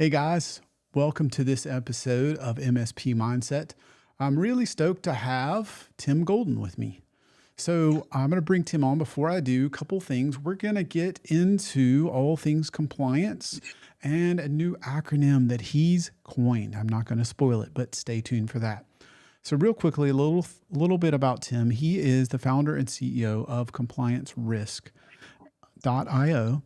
Hey guys, welcome to this episode of MSP Mindset. I'm really stoked to have Tim Golden with me. So I'm going to bring Tim on. Before I do, a couple things. We're going to get into all things compliance and a new acronym that he's coined. I'm not going to spoil it, but stay tuned for that. So real quickly, a little bit about Tim. He is the founder and CEO of ComplianceRisk.io.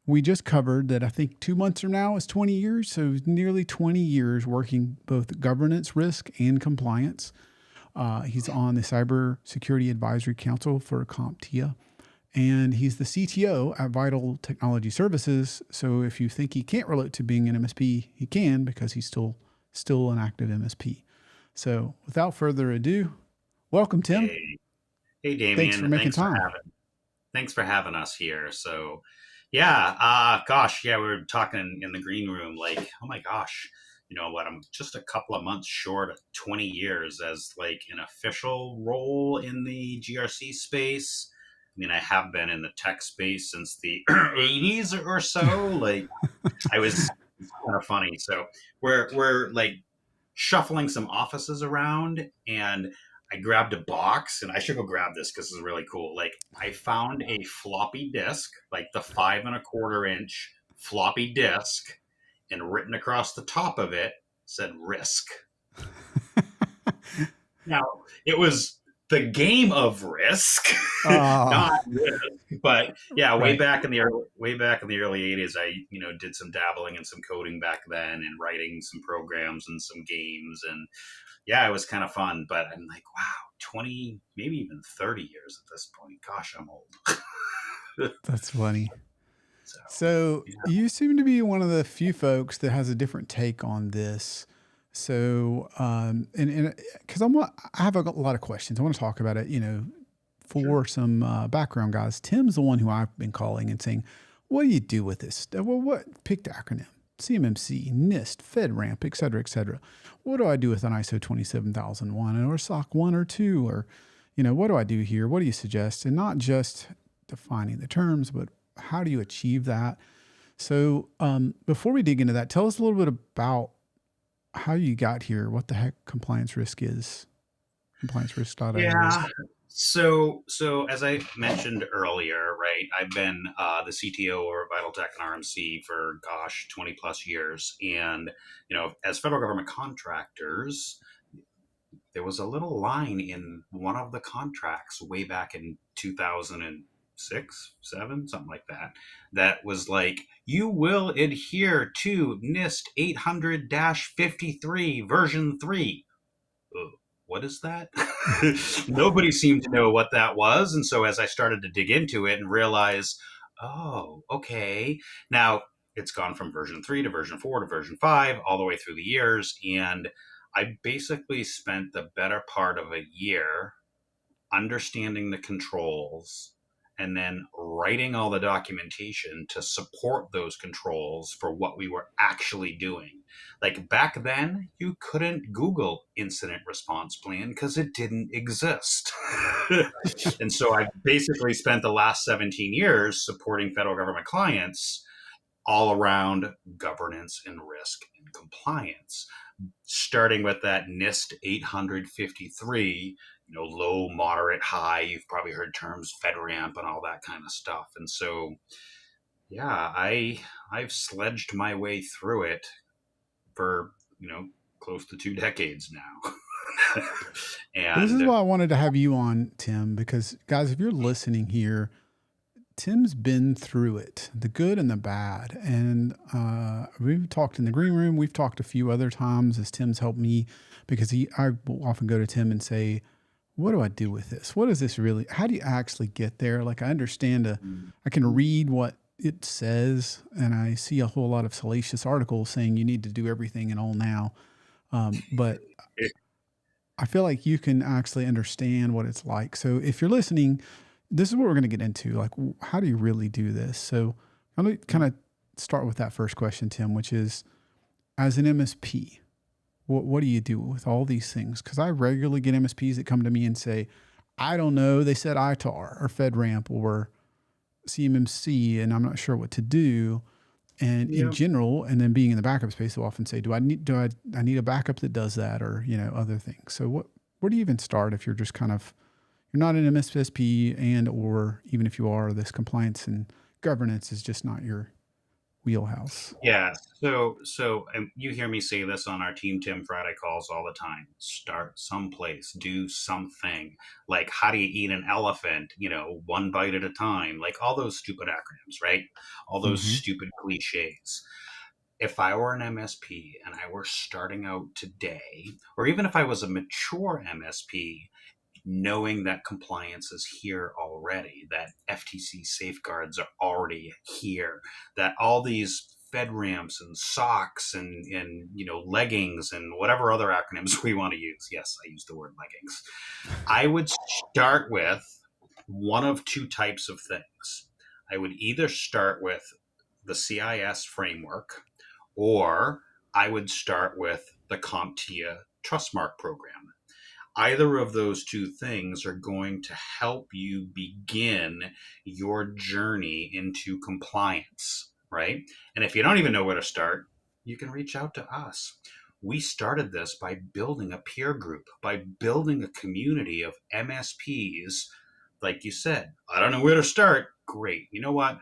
We just covered that I think 2 months from now is 20 years. So nearly 20 years working both governance, risk, and compliance. He's on the Cybersecurity Advisory Council for CompTIA, and he's the CTO at Vital Technology Services. So if you think he can't relate to being an MSP, he can, because he's still an active MSP. So without further ado, welcome, Tim. Hey, Thanks for Damien. making time. Thanks for having us here. We were talking in the green room, like, oh my gosh, you know what? I'm just a couple of months short of 20 years as like an official role in the GRC space. I mean, I have been in the tech space since the 80s or so. Like, it's kind of funny. So we're like shuffling some offices around, and I grabbed a box, and I should go grab this because it's really cool. Like, I found a floppy disk, like the 5.25 inch floppy disk, and written across the top of it said risk. Now, it was the game of risk, not Ah, risk. But yeah, right. way back in the early '80s, I did some dabbling and some coding back then, and writing some programs and some games, and yeah, it was kind of fun. But I'm like, wow, 20, maybe even 30 years at this point. Gosh, I'm old. That's funny. So So yeah, you seem to be one of the few folks that has a different take on this. So, and because I have a lot of questions. I want to talk about it. sure. For some background, guys. Tim's the one who I've been calling and saying, "What do you do with this? Well, what pick the acronym? CMMC, NIST, FedRAMP, et cetera, et cetera. What do I do with an ISO 27001 or SOC 1 or 2? Or, what do I do here? What do you suggest?" And not just defining the terms, but how do you achieve that? So before we dig into that, tell us a little bit about how you got here, what the heck compliance risk is, compliancerisk.io Yeah. is. So as I mentioned earlier, right, I've been the CTO or Vital Tech and RMC for, gosh, 20 plus years. And, as federal government contractors, there was a little line in one of the contracts way back in 2006, 7, something like that, that was like, you will adhere to NIST 800 53 version 3. What is that? Nobody seemed to know what that was. And so as I started to dig into it and realize, oh, okay. Now it's gone from version 3 to version 4 to version 5, all the way through the years. And I basically spent the better part of a year understanding the controls and then writing all the documentation to support those controls for what we were actually doing. Like, back then, you couldn't Google incident response plan because it didn't exist. And so I basically spent the last 17 years supporting federal government clients all around governance and risk and compliance, starting with that NIST 853, low, moderate, high. You've probably heard terms FedRAMP and all that kind of stuff. And so, yeah, I've sledged my way through it for, close to 2 decades now. This is And why I wanted to have you on, Tim, because guys, if you're listening here, Tim's been through it, the good and the bad. And we've talked in the green room. We've talked a few other times as Tim's helped me, because I will often go to Tim and say, what do I do with this? What is this really? How do you actually get there? Like, I understand, I can read what it says, and I see a whole lot of salacious articles saying you need to do everything and all now. But I feel like you can actually understand what it's like. So if you're listening, this is what we're going to get into. Like, how do you really do this? So I'm going to kind of start with that first question, Tim, which is, as an MSP, what do you do with all these things? Because I regularly get MSPs that come to me and say, I don't know. They said ITAR or FedRAMP or CMMC, and I'm not sure what to do. And in Yeah. general, and then being in the backup space, they'll often say, I need a backup that does that, or, other things. So where do you even start if you're just kind of, you're not an MSP, and, or even if you are, this compliance and governance is just not your wheelhouse? Yeah. So you hear me say this on our Team Tim Friday calls all the time. Start someplace, do something. Like, how do you eat an elephant? One bite at a time. Like all those stupid acronyms, right? All those Mm-hmm. stupid cliches. If I were an MSP and I were starting out today, or even if I was a mature MSP, knowing that compliance is here already, that FTC safeguards are already here, that all these FedRAMPs and socks and leggings and whatever other acronyms we want to use. Yes, I use the word leggings. I would start with one of two types of things. I would either start with the CIS framework, or I would start with the CompTIA Trustmark program. Either of those two things are going to help you begin your journey into compliance, right? And if you don't even know where to start, you can reach out to us. We started this by building a peer group, by building a community of MSPs. Like you said, I don't know where to start. Great. You know what?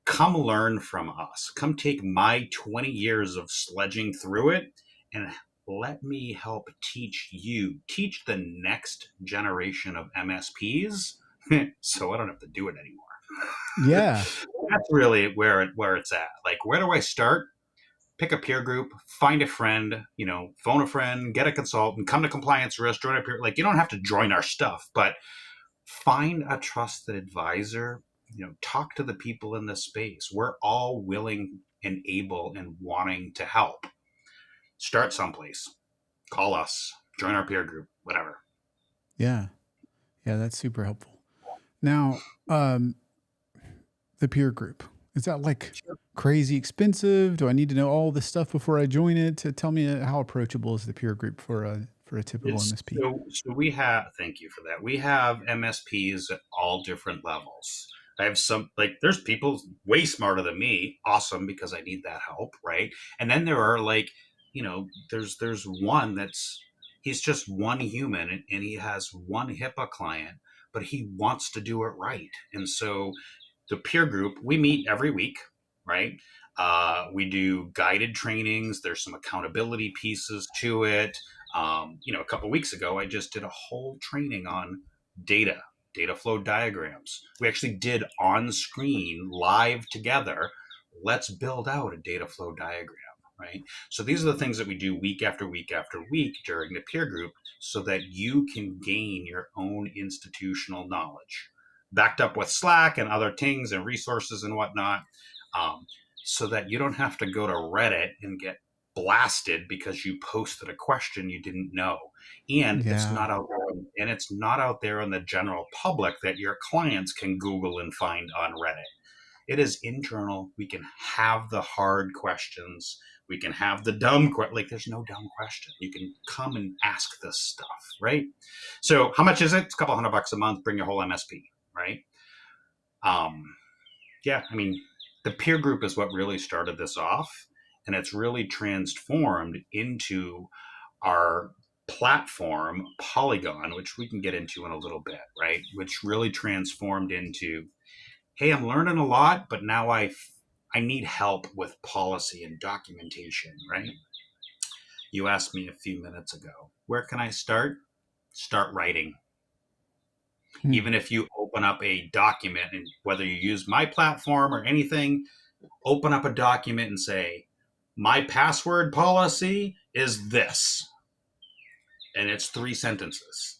Come learn from us. Come take my 20 years of sledging through it and let me help teach the next generation of MSPs so I don't have to do it anymore. Yeah. That's really where it's at. Like, where do I start? Pick a peer group, find a friend, phone a friend, get a consultant, come to Compliance Risk, join a peer. Like, you don't have to join our stuff, but find a trusted advisor. Talk to the people in this space. We're all willing and able and wanting to help. Start someplace. Call us. Join our peer group. Whatever. Yeah. Yeah. That's super helpful. Now, the peer group, is that like Sure. crazy expensive? Do I need to know all this stuff before I join it? To tell me how approachable is the peer group for a typical It's MSP? so we have. Thank you for that. We have MSPs at all different levels. I have some, like, there's people way smarter than me. Awesome, because I need that help, right? And then there are, like, there's one that's, he's just one human, and he has one HIPAA client, but he wants to do it right. And so the peer group, we meet every week, right? We do guided trainings. There's some accountability pieces to it. A couple of weeks ago, I just did a whole training on data flow diagrams. We actually did on screen live together. Let's build out a data flow diagram, right? So these are the things that we do week after week after week during the peer group so that you can gain your own institutional knowledge, backed up with Slack and other things and resources and whatnot, um, so that you don't have to go to Reddit and get blasted because you posted a question you didn't know. And it's Yeah. not out there, and it's not out there in the general public that your clients can Google and find on Reddit. It is internal. We can have the hard questions. We can have the dumb like, there's no dumb question. You can come and ask this stuff, right? So how much is it? It's a couple $100 a month. Bring your whole MSP, right? Um, yeah, I mean, the peer group is what really started this off, and it's really transformed into our platform, Polygon, which we can get into in a little bit, right? Which really transformed into, hey, I'm learning a lot, but now I need help with policy and documentation, right? You asked me a few minutes ago, where can I start? Start writing. Hmm. Even if you open up a document, and whether you use my platform or anything, open up a document and say, my password policy is this. And it's 3 sentences.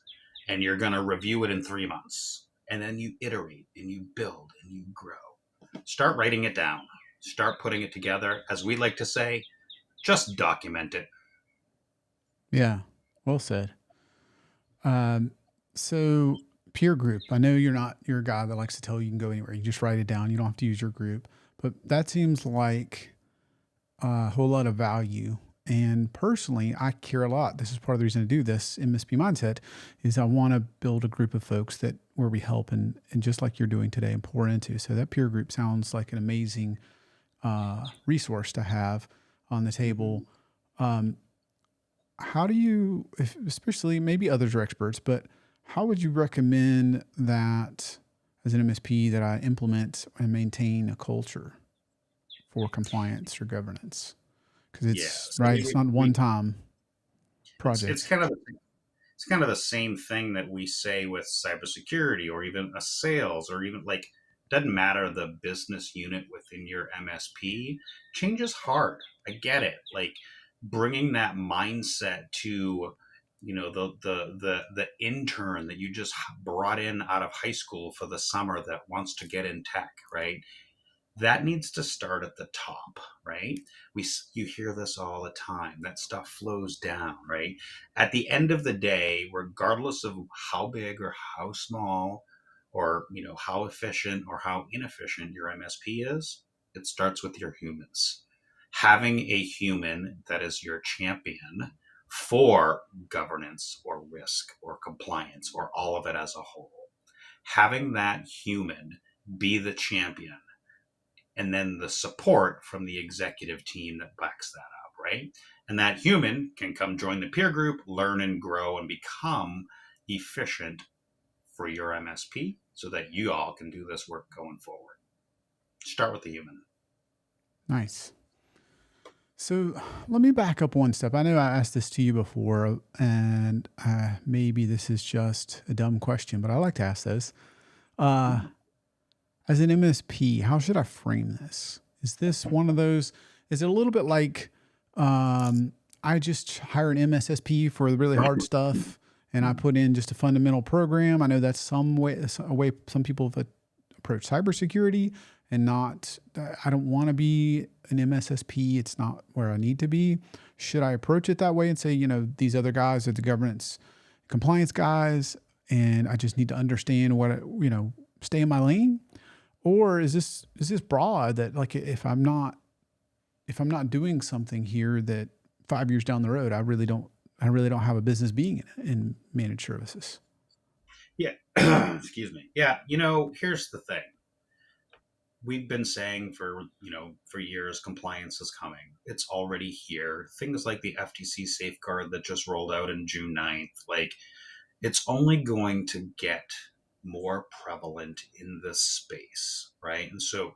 And you're going to review it in 3 months. And then you iterate and you build and you grow. Start writing it down. Start putting it together. As we like to say, just document it. Yeah. Well said. Um, so peer group, I know you're a guy that likes to tell you can go anywhere. You just write it down. You don't have to use your group, but that seems like a whole lot of value. And personally, I care a lot. This is part of the reason I do this MSP mindset is I want to build a group of folks that where we help and just like you're doing today and pour into. So that peer group sounds like an amazing resource to have on the Mhm. table. Um, how do you, especially maybe others are experts, but how would you recommend that as an MSP that I implement and maintain a culture for compliance or governance? Because Yeah. it's So right, it's not one time it's project. kind of it's kind of the same thing that we say with cybersecurity or even a sales or even like doesn't matter the business unit within your MSP. Change is hard. I get it. Like bringing that mindset to the intern that you just brought in out of high school for the summer that wants to get in tech, right? That needs to start at the top, right? You hear this all the time. That stuff flows down, right? At the end of the day, regardless of how big or how small or how efficient or how inefficient your MSP is, it starts with your humans. Having a human that is your champion for governance or risk or compliance or all of it as a whole. Having that human be the champion and then the support from the executive team that backs that up, right? And that human can come join the peer group, learn and grow and become efficient for your MSP so that you all can do this work going forward. Start with the human. Nice. So let me back up one step. I know I asked this to you before, and maybe this is just a dumb question, but I like to ask this. Uh, as an MSP, how should I frame this? Is this one of those? Is it a little bit like I just hire an MSSP for the really hard stuff, and I put in just a fundamental program? I know that's some way a way some people have approached cybersecurity, and not. I don't want to be an MSSP. It's not where I need to be. Should I approach it that way and say, these other guys are the governance compliance guys, and I just need to understand stay in my lane? Or is this broad that, like, if I'm not doing something here that 5 years down the road I really don't have a business being in managed services. Yeah. Excuse me. Yeah. Here's the thing. We've been saying for years compliance is coming. It's already here. Things like the FTC safeguard that just rolled out in June 9th, like it's only going to get more prevalent in this space, right? And so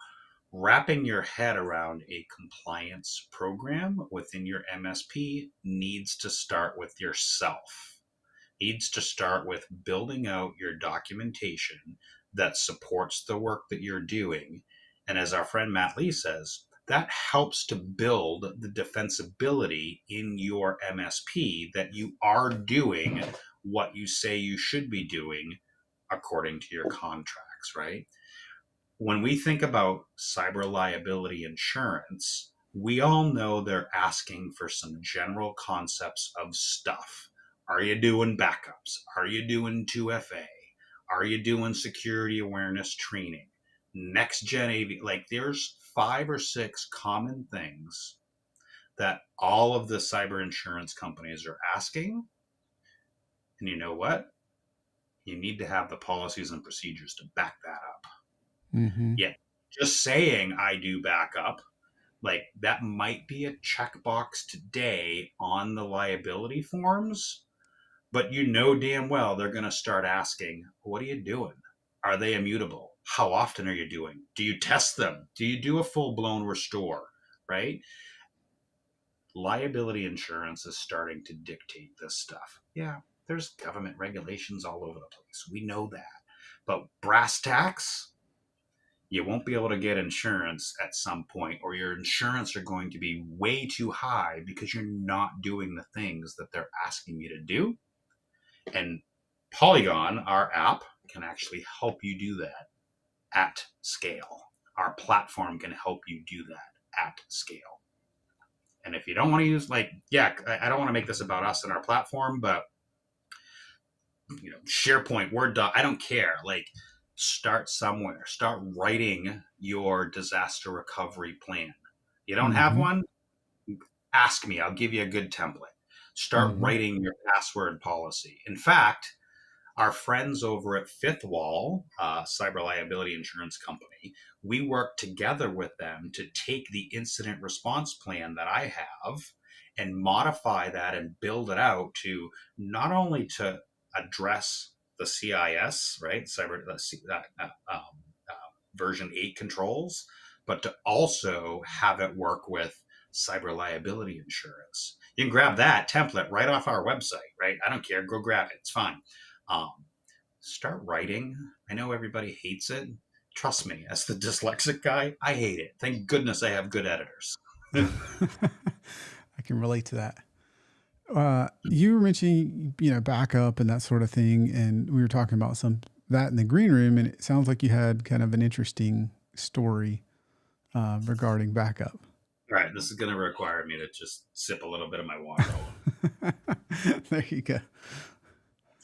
wrapping your head around a compliance program within your MSP needs to start with yourself, needs to start with building out your documentation that supports the work that you're doing. And as our friend Matt Lee says, that helps to build the defensibility in your MSP that you are doing what you say you should be doing according to your contracts, right? When we think about cyber liability insurance, we all know they're asking for some general concepts of stuff. Are you doing backups? Are you doing 2FA? Are you doing security awareness training? Next gen AV, like there's 5 or 6 common things that all of the cyber insurance companies are asking. And you know what? You need to have the policies and procedures to back that up. Mm-hmm. Yeah, just saying I do backup, like that might be a checkbox today on the liability forms, but damn well they're going to start asking, what are you doing? Are they immutable? How often are you doing? Do you test them? Do you do a full blown restore? Right? Liability insurance is starting to dictate this stuff. Yeah, there's government regulations all over the place. We know that. But brass tacks, you won't be able to get insurance at some point, or your insurance are going to be way too high because you're not doing the things that they're asking you to do. And Polygon, our app, can actually help you do that at scale. Our platform can help you do that at scale. And if you don't want to use, like, yeah, I don't want to make this about us and our platform, but SharePoint, Word doc, I don't care. Like, start somewhere. Start writing your disaster recovery plan. You don't have Mm-hmm. one? Ask me. I'll give you a good template. Start Mm-hmm. writing your password policy. In fact, our friends over at Fifth Wall, cyber liability insurance company, we worked together with them to take the incident response plan that I have and modify that and build it out to not only to address the CIS, right, cyber version 8 controls, but to also have it work with cyber liability insurance. You can grab that template right off our website, right? I don't care. Go grab it. It's fine. Um, Start writing. I know everybody hates it. Trust me, as the dyslexic guy, I hate it. Thank goodness I have good editors. I can relate to that. You were mentioning, backup and that sort of thing, and we were talking about some that in the green room, and it sounds like you had kind of an interesting story regarding backup. All right, this is going to require me to just sip a little bit of my water. There you go.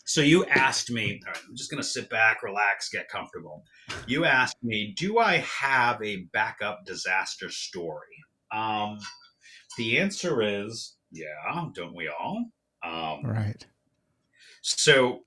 So you asked me, all right, I'm just going to sit back, relax, get comfortable. You asked me, do I have a backup disaster story? The answer is, yeah, don't we all? Right. So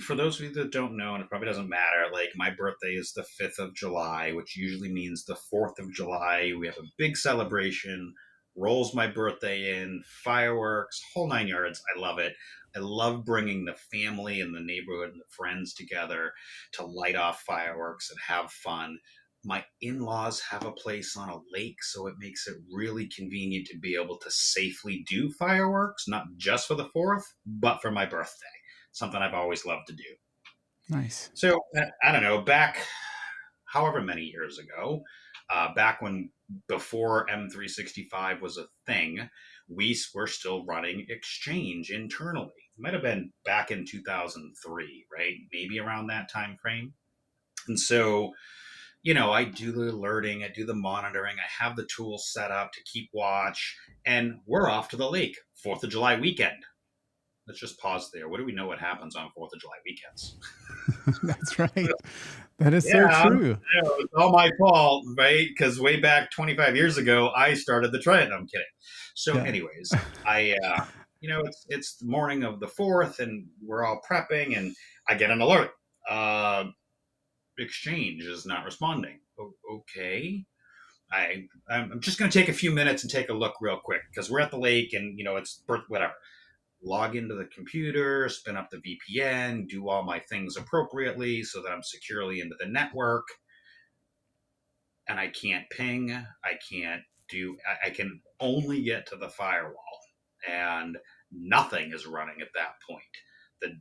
for those of you that don't know, and it probably doesn't matter, like my birthday is the 5th of July, which usually means the 4th of July. We have a big celebration, rolls my birthday in, fireworks, whole nine yards. I love it. I love bringing the family and the neighborhood and the friends together to light off fireworks and have fun. My in laws have a place on a lake, so it makes it really convenient to be able to safely do fireworks, not just for the 4th, but for my birthday. Something I've always loved to do. Nice. So, I don't know, back however many years ago, back when before M365 was a thing, we were still running Exchange internally. It might have been back in 2003, right? Maybe around that time frame. And so, I do the alerting, I do the monitoring, I have the tools set up to keep watch, and we're off to the lake, 4th of July weekend. Let's just pause there. What do we know what happens on 4th of July weekends? That's right. That is so Yeah, true. it's all my fault, right? Because way back 25 years ago, I started the trend. I'm kidding. So, Yeah. anyways, I, it's the morning of the 4th, and we're all prepping, and I get an alert. Exchange is not responding. Okay. I'm just going to take a few minutes and take a look real quick because we're at the lake and, it's whatever. Log into the computer, spin up the VPN, do all my things appropriately so that I'm securely into the network. And I can't ping. I can only get to the firewall. And nothing is running at that point. The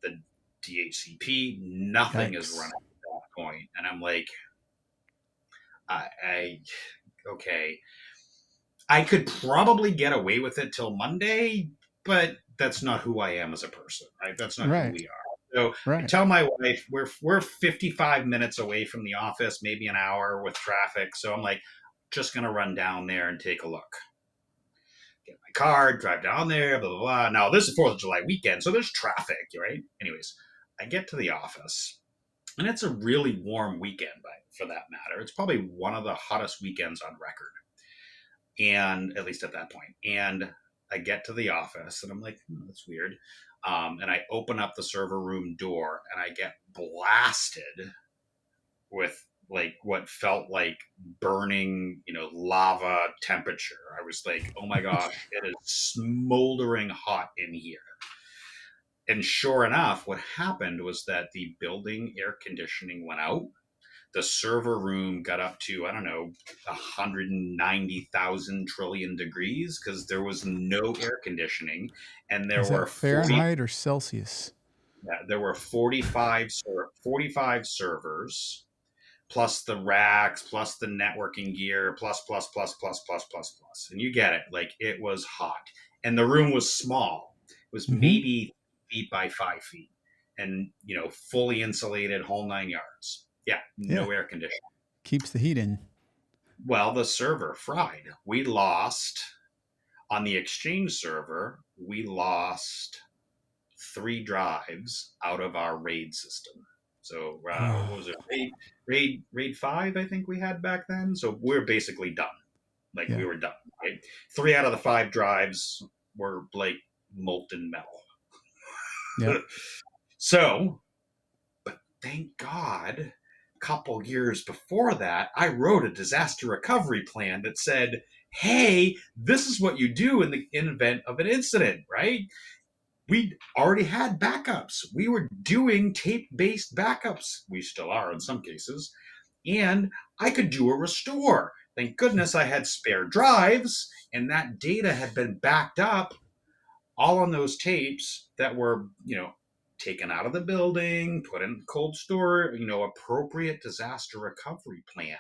the DHCP, nothing is running at that point. And I'm like, okay. I could probably get away with it till Monday, but that's not who I am as a person, right? That's not who we are. So I tell my wife we're 55 minutes away from the office, maybe an hour with traffic. So I'm like, just gonna run down there and take a look. Get my car, drive down there, blah blah blah. Now this is 4th of July weekend, so there's traffic, right? Anyways, I get to the office, and it's a really warm weekend, for that matter. It's probably one of the hottest weekends on record. And at least at that point. And I get to the office and I'm like, that's weird. And I open up the server room door and I get blasted with like what felt like burning, lava temperature. I was like, oh my gosh, it is smoldering hot in here. And sure enough, what happened was that the building air conditioning went out. The server room got up to, I don't know, 190,000 trillion degrees because there was no air conditioning. And there Is were that Fahrenheit or Celsius? there were 45 servers, plus the racks, plus the networking gear, plus, plus, plus, plus, plus, plus, plus. And you get it. Like it was hot. And the room was small. It was maybe feet by 5 feet and, fully insulated, whole 9 yards. Yeah, no air conditioning. Keeps the heat in. Well, the server fried. We lost on the Exchange server, we lost 3 drives out of our RAID system. So what was it? RAID 5, I think we had back then. So we're basically done. Like we were done. Right? 3 out of the 5 drives were like molten metal. Yeah. So, but thank God, a couple years before that, I wrote a disaster recovery plan that said, hey, this is what you do in the event of an incident, right? We already had backups. We were doing tape based backups. We still are in some cases. And I could do a restore. Thank goodness I had spare drives, and that data had been backed up all on those tapes that were, taken out of the building, put in cold store, appropriate disaster recovery plan.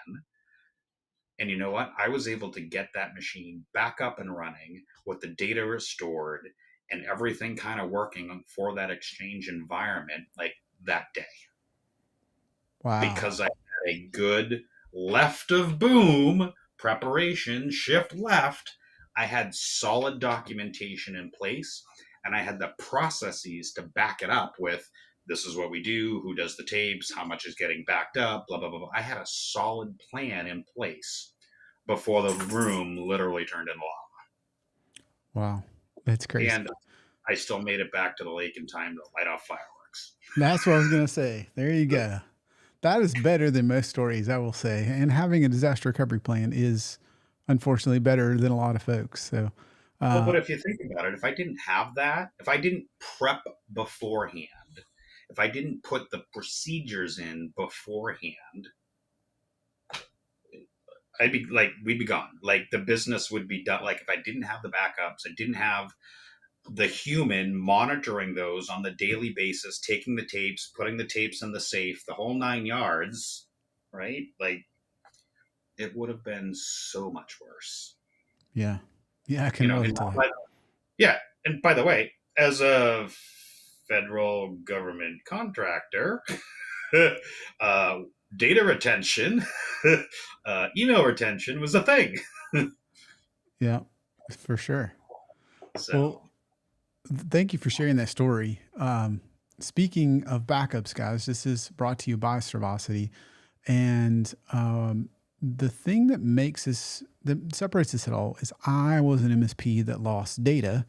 And you know what? I was able to get that machine back up and running with the data restored and everything kind of working for that exchange environment like that day Wow. because I had a good left of boom preparation, shift left. I had solid documentation in place and I had the processes to back it up with this is what we do, who does the tapes, how much is getting backed up, blah, blah, blah, blah. I had a solid plan in place before the room literally turned into lava. Wow. That's crazy. And I still made it back to the lake in time to light off fireworks. That's what I was going to say. There you go. That is better than most stories, I will say. And having a disaster recovery plan is unfortunately better than a lot of folks. So, Well, but uh, if you think about it, if I didn't have that, if I didn't prep beforehand, if I didn't put the procedures in beforehand, I'd be like, we'd be gone. Like the business would be done. Like if I didn't have the backups, I didn't have the human monitoring those on the daily basis, taking the tapes, putting the tapes in the safe, the whole 9 yards, right? Like it would have been so much worse. yeah. Yeah, I can relate And to that. but yeah, and by the way, as a federal government contractor, uh, data retention, email retention was a thing. Yeah, for sure. Well, So thank you for sharing that story. Speaking of backups, guys, this is brought to you by Servosity. And the thing that that separates us at all is I was an MSP that lost data.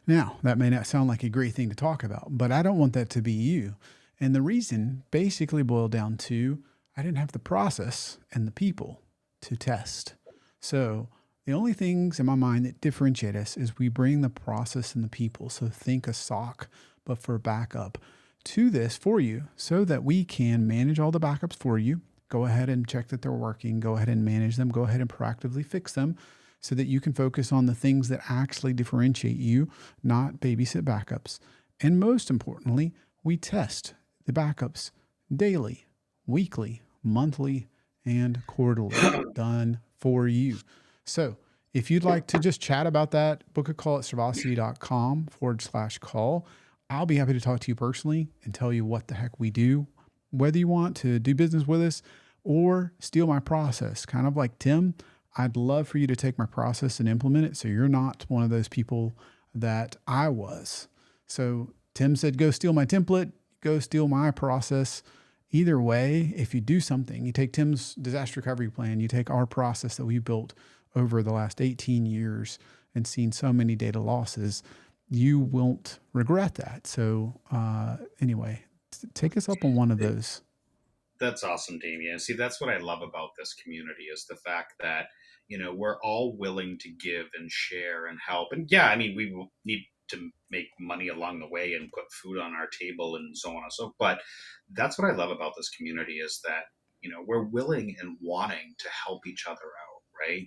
Now, that may not sound like a great thing to talk about, but I don't want that to be you. And the reason basically boiled down to I didn't have the process and the people to test. So the only things in my mind that differentiate us is we bring the process and the people. So think a SOC, but for backup to this for you so that we can manage all the backups for you. Go ahead and check that they're working. Go ahead and manage them. Go ahead and proactively fix them so that you can focus on the things that actually differentiate you, not babysit backups. And most importantly, we test the backups daily, weekly, monthly, and quarterly, done for you. So if you'd like to just chat about that, book a call at servosity.com/call. I'll be happy to talk to you personally and tell you what the heck we do, whether you want to do business with us or steal my process. Kind of like Tim, I'd love for you to take my process and implement it so you're not one of those people that I was. So Tim said, go steal my template, go steal my process. Either way, if you do something, you take Tim's disaster recovery plan, you take our process that we built over the last 18 years and seen so many data losses, you won't regret that. So anyway, take us up on one of those. that's awesome, Damien. See, that's what I love about this community is the fact that, we're all willing to give and share and help. And yeah, I mean, we will need to make money along the way and put food on our table and so on and so. But that's what I love about this community is that, we're willing and wanting to help each other out, right?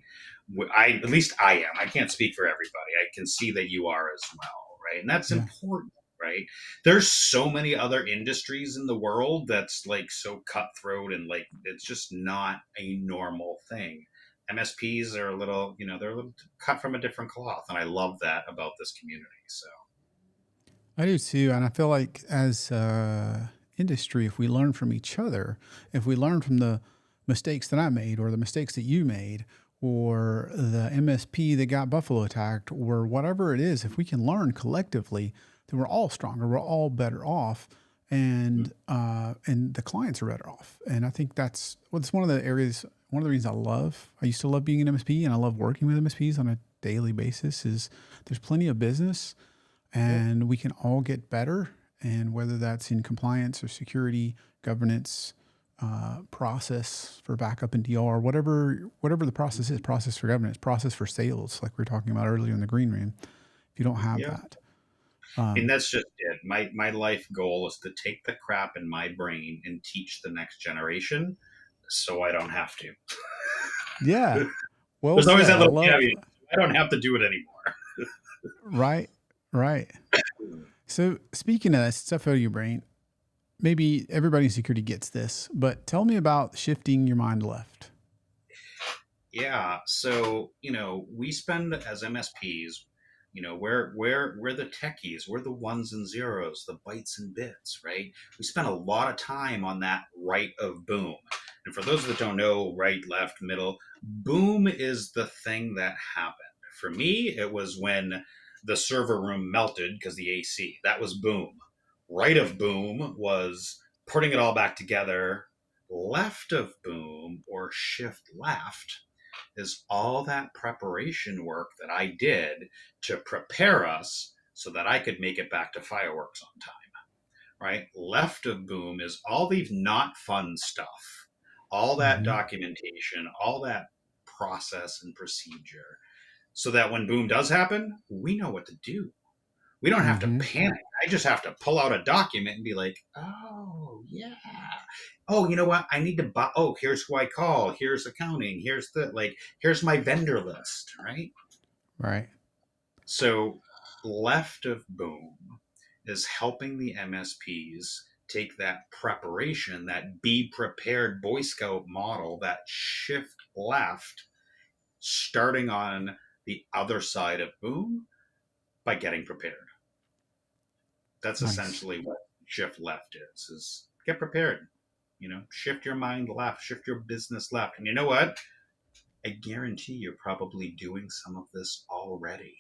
At least I am. I can't speak for everybody. I can see that you are as well, right? And that's Yeah. important, right? There's so many other industries in the world that's like so cutthroat and like it's just not a normal thing. MSPs are a little, they're a little cut from a different cloth, and I love that about this community. So I do too. And I feel like as industry, if we learn from each other, if we learn from the mistakes that I made or the mistakes that you made or the MSP that got Buffalo attacked or whatever it is, if we can learn collectively, then we're all stronger. We're all better off. And the clients are better off. And I think that's what's one of the areas, one of the reasons I used to love being an MSP and I love working with MSPs on a daily basis is there's plenty of business and we can all get better And whether that's in compliance or security, governance, process for backup and DR, whatever the process is, process for governance, process for sales, like we were talking about earlier in the green room. If you don't have Yeah. that, And um, that's just it. My life goal is to take the crap in my brain and teach the next generation so I don't have to. yeah, well There's always said. that I little love caveat. I don't have to do it anymore. right, right. So speaking of that stuff out of your brain, maybe everybody in security gets this, but tell me about shifting your mind left. Yeah. So, we spend as MSPs, we're the techies, we're the ones and zeros, the bytes and bits, right? We spend a lot of time on that right of boom. And for those that don't know, right, left, middle, boom is the thing that happened. For me, it was when the server room melted because the AC. That was boom. Right of boom was putting it all back together. Left of boom, or shift left, is all that preparation work that I did to prepare us so that I could make it back to fireworks on time, right? Left of boom is all the not fun stuff, all that Mm-hmm. documentation, all that process and procedure, so that when boom does happen, we know what to do. We don't have to Mm-hmm. panic. I just have to pull out a document and be like, oh, yeah. Oh, you know what? I need to buy. Oh, here's who I call. Here's accounting. Here's my vendor list, right? Right. So, left of boom is helping the MSPs take that preparation, that be prepared Boy Scout model, that shift left, starting on the other side of boom by getting prepared. That's Nice. essentially what shift left is get prepared. Shift your mind left, shift your business left. And you know what? I guarantee you're probably doing some of this already.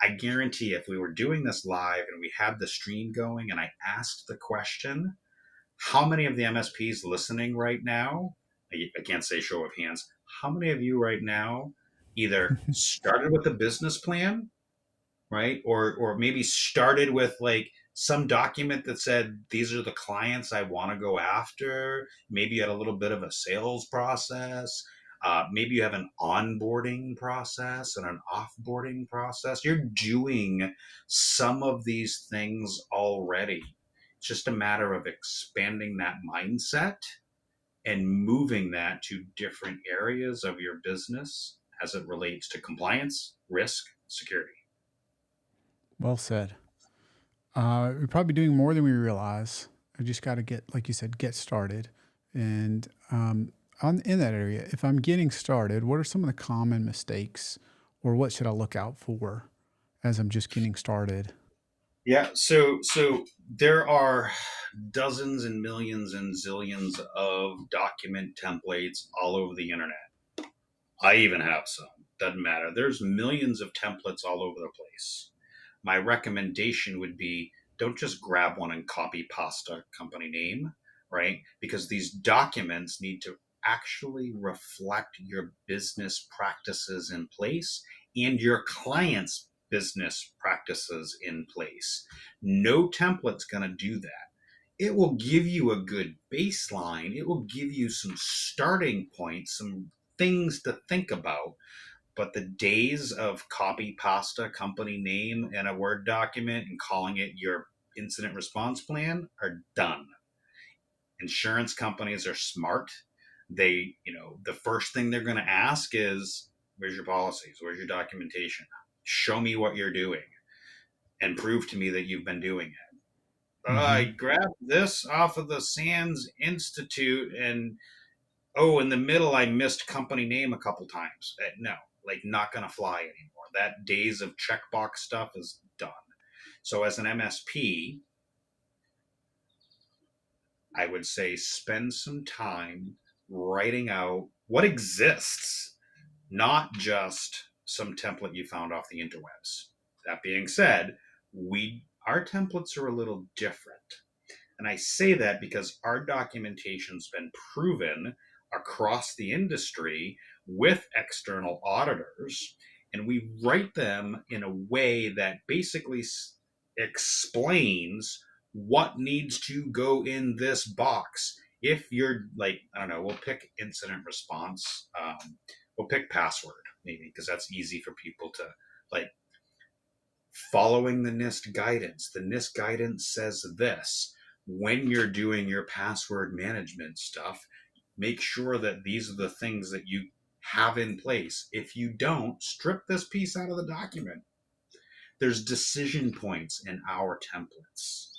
I guarantee if we were doing this live and we had the stream going and I asked the question, how many of the MSPs listening right now, I can't say show of hands, how many of you right now either started with a business plan, right? Or maybe started with like some document that said these are the clients I want to go after. Maybe you had a little bit of a sales process. Maybe you have an onboarding process and an offboarding process. You're doing some of these things already. It's just a matter of expanding that mindset and moving that to different areas of your business as it relates to compliance, risk, security. Well said. We're probably doing more than we realize. I just got to get, like you said, get started. And in that area, if I'm getting started, what are some of the common mistakes, or what should I look out for as I'm just getting started? Yeah, so there are dozens and millions and zillions of document templates all over the internet. I even have some. Doesn't matter. There's millions of templates all over the place. My recommendation would be don't just grab one and copy pasta company name, right? Because these documents need to actually reflect your business practices in place and your clients' business practices in place. No template's going to do that. It will give you a good baseline. It will give you some starting points, some things to think about, but the days of copy pasta company name in a Word document and calling it your incident response plan are done. Insurance companies are smart. The first thing they're going to ask is, where's your policies? Where's your documentation? Show me what you're doing and prove to me that you've been doing it. Mm-hmm. I grabbed this off of the Sands Institute and oh, in the middle, I missed company name a couple times. No, like not going to fly anymore. That days of checkbox stuff is done. So, as an MSP, I would say spend some time writing out what exists, not just some template you found off the interwebs. That being said, our templates are a little different. And I say that because our documentation's been proven across the industry with external auditors, and we write them in a way that basically explains what needs to go in this box. If you're like, I don't know, we'll pick incident response. We'll pick password maybe because that's easy for people to like following the NIST guidance. The NIST guidance says this. When you're doing your password management stuff, make sure that these are the things that you have in place. If you don't, strip this piece out of the document. There's decision points in our templates.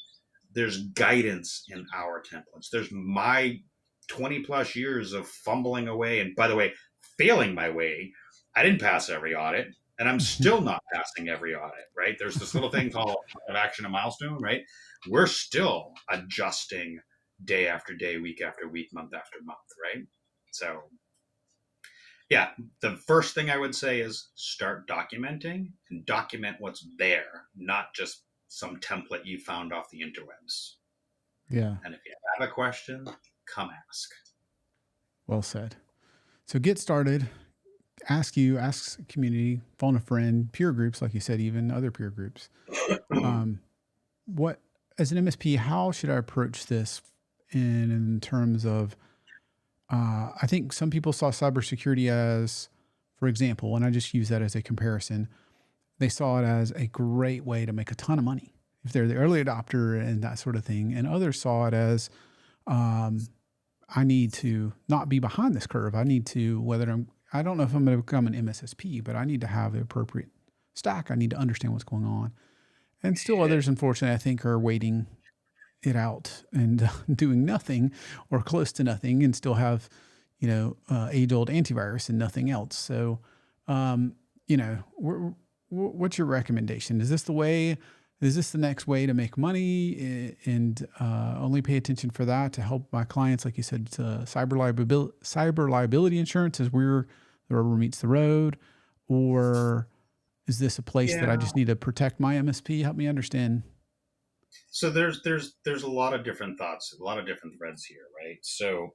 There's guidance in our templates. There's my 20 plus years of fumbling away. And by the way, failing my way. I didn't pass every audit and I'm still not passing every audit, right? There's this little thing called action and milestone, right? We're still adjusting day after day, week after week, month after month, right? So yeah, the first thing I would say is start documenting and document what's there, not just some template you found off the interwebs. Yeah. And if you have a question, come ask. Well said. So get started. Ask community, phone a friend, peer groups, like you said, even other peer groups. What, as an MSP, how should I approach this in terms of, I think some people saw cybersecurity as, for example, and I just use that as a comparison, they saw it as a great way to make a ton of money if they're the early adopter and that sort of thing. And others saw it as, I need to not be behind this curve. I need to, I don't know if I'm going to become an MSSP, but I need to have the appropriate stack. I need to understand what's going on. And still others, unfortunately, I think are waiting it out and doing nothing or close to nothing and still have, age-old antivirus and nothing else. So, what's your recommendation? Is this the way? Is this the next way to make money and only pay attention for that to help my clients, like you said, cyber liability insurance is where the rubber meets the road? Or is this a place that I just need to protect my MSP? Help me understand. So there's a lot of different thoughts, a lot of different threads here, right? So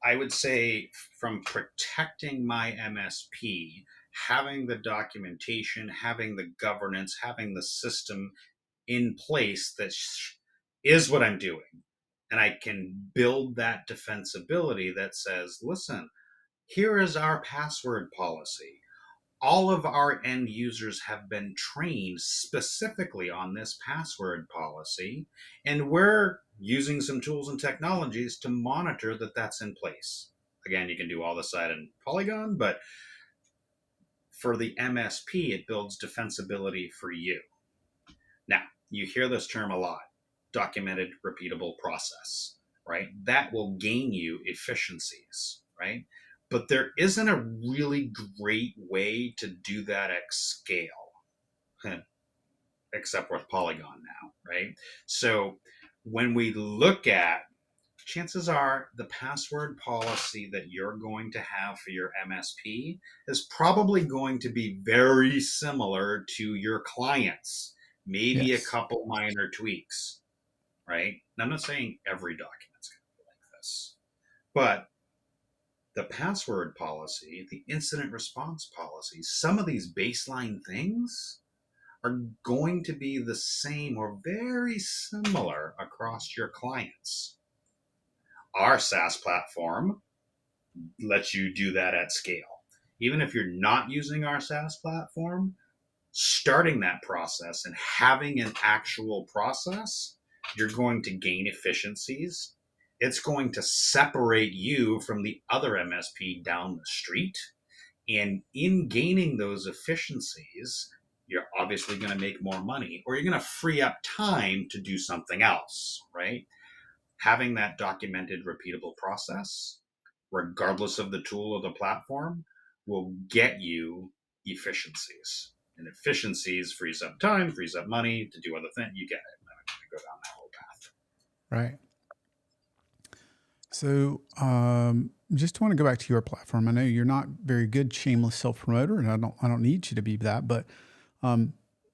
I would say from protecting my MSP, having the documentation, having the governance, having the system in place that is what I'm doing. And I can build that defensibility that says, listen, here is our password policy. All of our end users have been trained specifically on this password policy, and we're using some tools and technologies to monitor that that's in place. Again, you can do all this side in Polygon, but for the MSP, it builds defensibility for you. Now, you hear this term a lot, documented repeatable process, right? That will gain you efficiencies, right? But there isn't a really great way to do that at scale, except with Polygon now, right? So when we look at, chances are the password policy that you're going to have for your MSP is probably going to be very similar to your clients, maybe a Yes. couple minor tweaks, right? And I'm not saying every document's going to be like this, but the password policy, the incident response policy, some of these baseline things are going to be the same or very similar across your clients. Our SaaS platform lets you do that at scale. Even if you're not using our SaaS platform, starting that process and having an actual process, you're going to gain efficiencies. It's going to separate you from the other MSP down the street. And in gaining those efficiencies, you're obviously going to make more money or you're going to free up time to do something else, right? Having that documented, repeatable process, regardless of the tool or the platform, will get you efficiencies. And efficiencies frees up time, frees up money to do other things. You get it. I'm not going to go down that whole path. Right. So, just want to go back to your platform. I know you're not very good shameless self promoter, and I don't need you to be that. But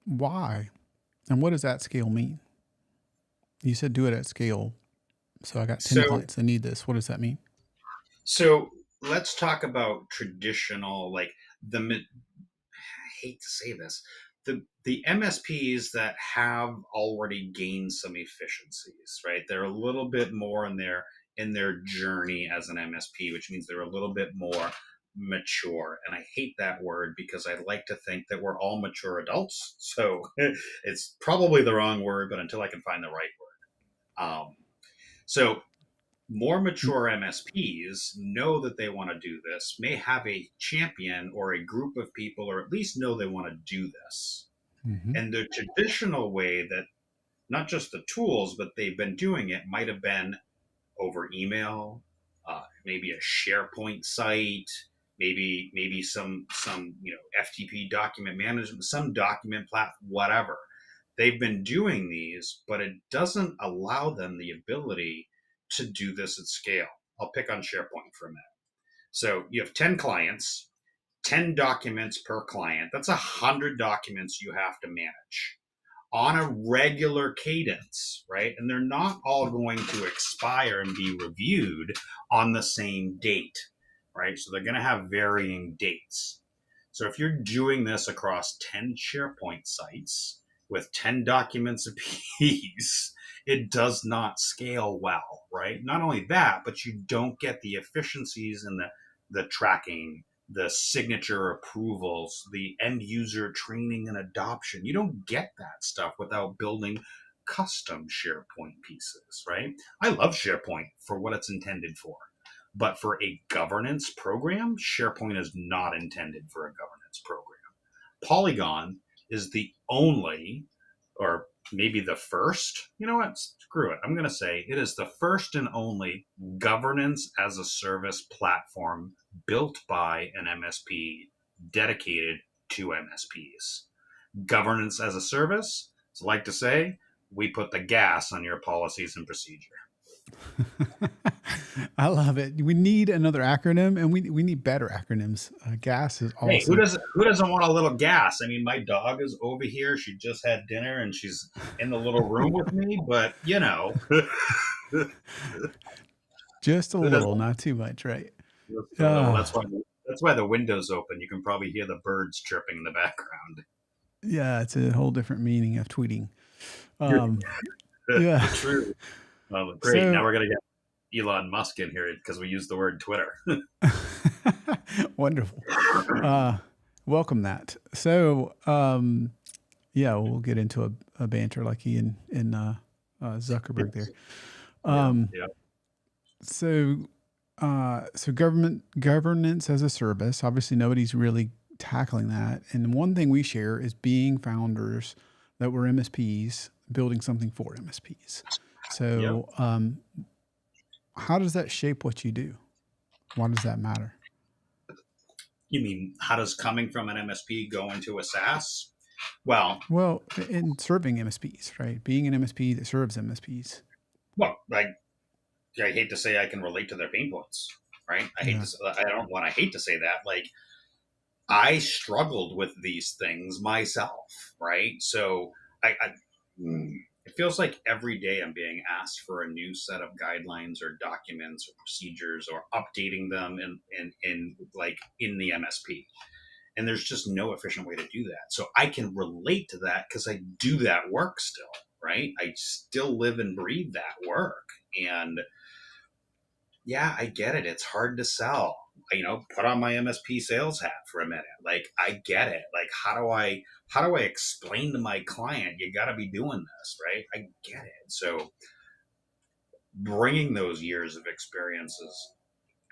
why, and what does that scale mean? You said do it at scale. So I got 10 So, clients that need this. What does that mean? so let's talk about traditional, like I hate to say this, the MSPs that have already gained some efficiencies, right? They're a little bit more in their journey as an MSP, which means they're a little bit more mature. And I hate that word because I like to think that we're all mature adults. So it's probably the wrong word, but until I can find the right word. So more mature MSPs know that they want to do this, may have a champion or a group of people, or at least know they want to do this. Mm-hmm. And the traditional way that not just the tools, but they've been doing it might have been over email, maybe a SharePoint site, maybe some FTP document management, some document platform, whatever. They've been doing these, but it doesn't allow them the ability to do this at scale. I'll pick on SharePoint for a minute. So you have 10 clients, 10 documents per client. That's 100 documents you have to manage on a regular cadence, right? And they're not all going to expire and be reviewed on the same date, right? So they're going to have varying dates. So if you're doing this across 10 SharePoint sites with 10 documents apiece, it does not scale well, right? Not only that, but you don't get the efficiencies and the tracking, the signature approvals, the end user training and adoption. You don't get that stuff without building custom SharePoint pieces, right? I love SharePoint for what it's intended for. But for a governance program, SharePoint is not intended for a governance program. Polygon is the only, or maybe the first, you know what, screw it. I'm going to say it is the first and only governance as a service platform built by an MSP dedicated to MSPs. Governance as a service, it's like to say, we put the gas on your policies and procedure. I love it. We need another acronym, and we need better acronyms. GAS is Hey, awesome. who doesn't want a little gas? I mean, my dog is over here. She just had dinner and she's in the little room with me. But Just a who little, doesn't? not too much, right? Just a little. Uh, That's why the window's open. You can probably hear the birds chirping in the background. yeah, it's a whole different meaning of tweeting. Um, yeah. True. Well, great. Now So we're gonna get Elon Musk in here because we use the word Twitter. wonderful. Welcome that. So, yeah, we'll get into a banter like he and Zuckerberg there. Um, Yeah. so, so governance as a service. Obviously, nobody's really tackling that. And one thing we share is being founders that were MSPs, building something for MSPs. Yep. So, how does that shape what you do? Why does that matter? You mean how does coming from an MSP go into a SaaS? Well, Well, in serving MSPs, right? Being an MSP that serves MSPs. I hate to say I can relate to their pain points, right? Yeah. I don't want to hate to say that. Like, I struggled with these things myself, right? So it feels like every day I'm being asked for a new set of guidelines or documents or procedures or updating them in the MSP. And there's just no efficient way to do that. So I can relate to that because I do that work still, right? I still live and breathe that work. And yeah, I get it. It's hard to sell. Put on my MSP sales hat for a minute. Like, I get it. Like, how do I explain to my client, you got to be doing this, right? I get it. So bringing those years of experiences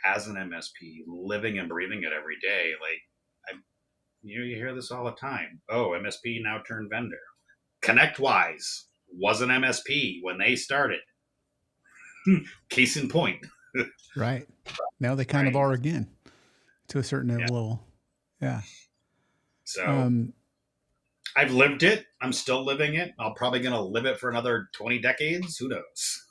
as an MSP, living and breathing it every day, like, you hear this all the time. Oh, MSP now turned vendor. ConnectWise was an MSP when they started. Case in point. Right. Now they kind of Right. are again to a certain Yeah. level. Yeah. So I've lived it. I'm still living it. I'm probably going to live it for another 20 decades. Who knows?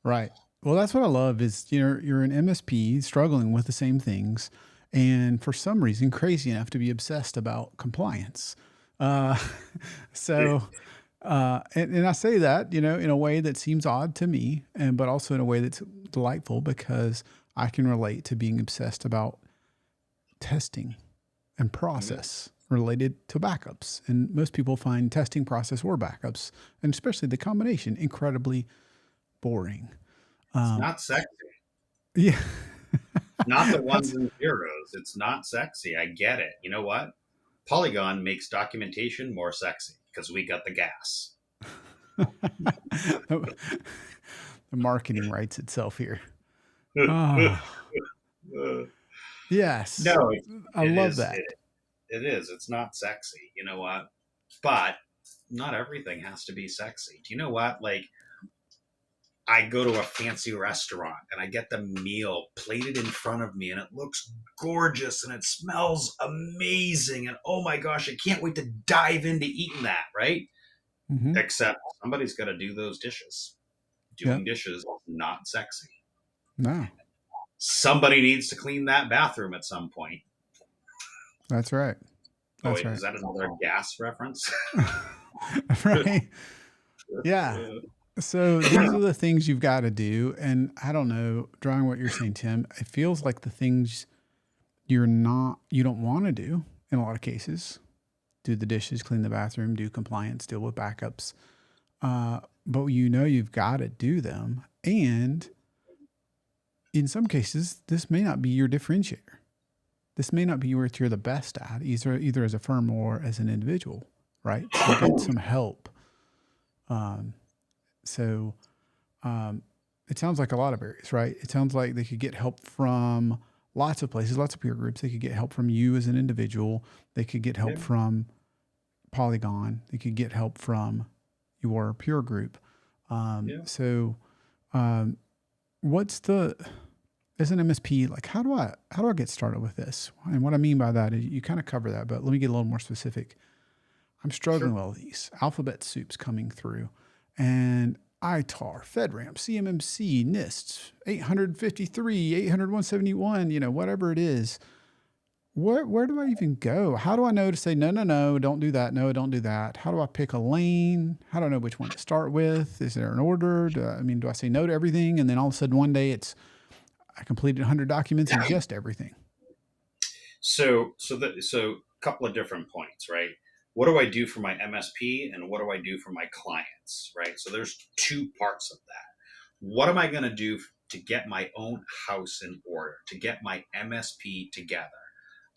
Right. Well, that's what I love is you're an MSP struggling with the same things, and for some reason crazy enough to be obsessed about compliance. Uh, so, and I say that in a way that seems odd to me, but also in a way that's delightful because I can relate to being obsessed about testing and process. related to backups. And most people find testing process or backups, and especially the combination, incredibly boring. It's not sexy. Yeah. Not the ones That's and zeros. It's not sexy. I get it. You know what? Polygon makes documentation more sexy because we got the gas. the marketing writes itself here. Oh, yes. No, I it love is. that. It is. It's not sexy. You know what? But not everything has to be sexy. Do you know what? Like, I go to a fancy restaurant and I get the meal plated in front of me and it looks gorgeous and it smells amazing. And oh my gosh, I can't wait to dive into eating that, right? Hmm. Except somebody's got to do those dishes. Yep. Doing dishes is not sexy. No, Somebody needs to clean that bathroom at some point. that's right. Oh, That's wait, right. is that another gas reference? Right. Yeah. So these are the things you've got to do. And I don't know, drawing what you're saying, Tim, it feels like the things you don't want to do in a lot of cases. Do the dishes, clean the bathroom, do compliance, deal with backups. But you've got to do them. And in some cases, this may not be your differentiator. This may not be what you're the best at, either as a firm or as an individual, right? So get some help. Um, so it sounds like a lot of areas, right? It sounds like they could get help from lots of places, lots of peer groups. They could get help from you as an individual. They could get help Yeah. from Polygon. They could get help from your peer group. Yeah. So, what's the as an MSP, like how do I get started with this? And what I mean by that is you kind of cover that, but let me get a little more specific. I'm struggling Sure. with all these alphabet soups coming through, and ITAR, FedRAMP, CMMC, NIST, 853, 800, 171, whatever it is. Where do I even go? How do I know to say, no, don't do that. No, don't do that. How do I pick a lane? How do I know which one to start with? Is there an order? Do I say no to everything? And then all of a sudden one day I completed 100 documents and just everything. So a couple of different points, right? What do I do for my MSP and what do I do for my clients, right? So there's two parts of that. What am I going to do to get my own house in order, to get my MSP together?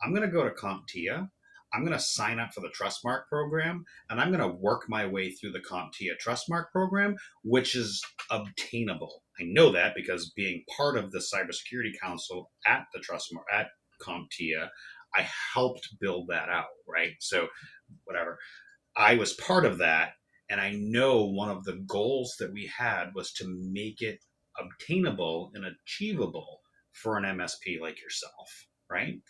I'm going to go to CompTIA. I'm going to sign up for the Trustmark program, and I'm going to work my way through the CompTIA Trustmark program, which is obtainable. I know that because being part of the Cybersecurity Council at the Trustmark at CompTIA, I helped build that out, right? So, whatever. I was part of that, and I know one of the goals that we had was to make it obtainable and achievable for an MSP like yourself, right?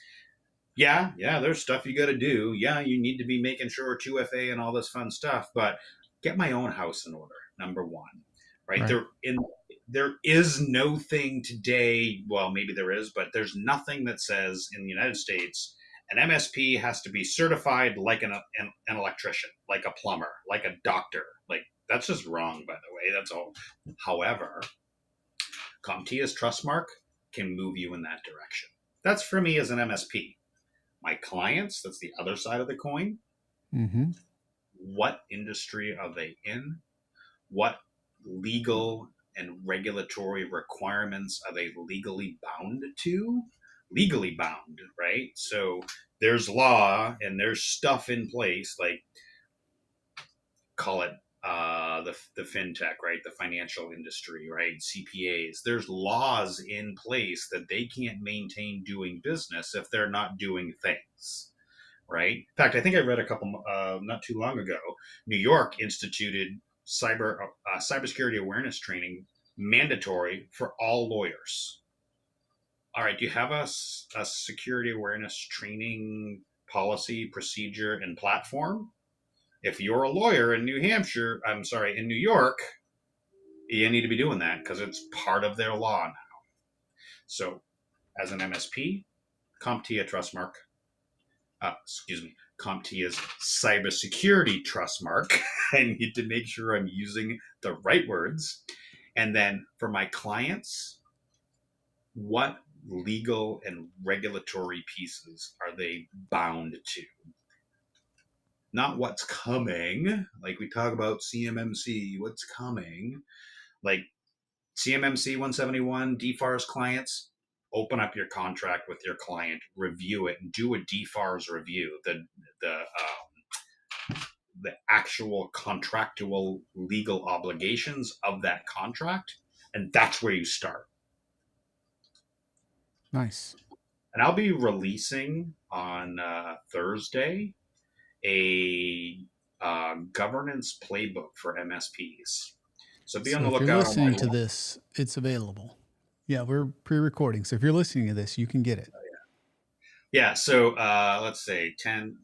Yeah, there's stuff you got to do. Yeah, you need to be making sure 2FA and all this fun stuff, but get my own house in order. Number one, right Right. there is no thing today. Well, maybe there is, but there's nothing that says in the United States an MSP has to be certified like an electrician, like a plumber, like a doctor. Like that's just wrong, by the way. That's all. However, CompTIA's Trustmark can move you in that direction. That's for me as an MSP. My clients, that's the other side of the coin. Mm-hmm. What industry are they in? What legal and regulatory requirements are they legally bound to? Legally bound, right? So there's law and there's stuff in place, like call it the fintech, right? The financial industry, right? CPAs. There's laws in place that they can't maintain doing business if they're not doing things, right? In fact, I think I read a couple not too long ago. New York instituted cybersecurity awareness training mandatory for all lawyers. All right, do you have a security awareness training policy, procedure, and platform? If you're a lawyer in in New York, you need to be doing that because it's part of their law now. So, as an MSP, CompTIA Trustmark, CompTIA's cybersecurity Trustmark. I need to make sure I'm using the right words. And then for my clients, what legal and regulatory pieces are they bound to? not what's coming. Like we talk about CMMC, what's coming. Like CMMC 171, DFARS clients, open up your contract with your client, review it, and do a DFARS review. The actual contractual legal obligations of that contract, and that's where you start. Nice. And I'll be releasing on Thursday a governance playbook for MSPs. So be on So the if you're lookout on my listening to blog. this, it's available. Yeah, we're pre-recording. So if you're listening to this, you can get it. Yeah, so let's say 10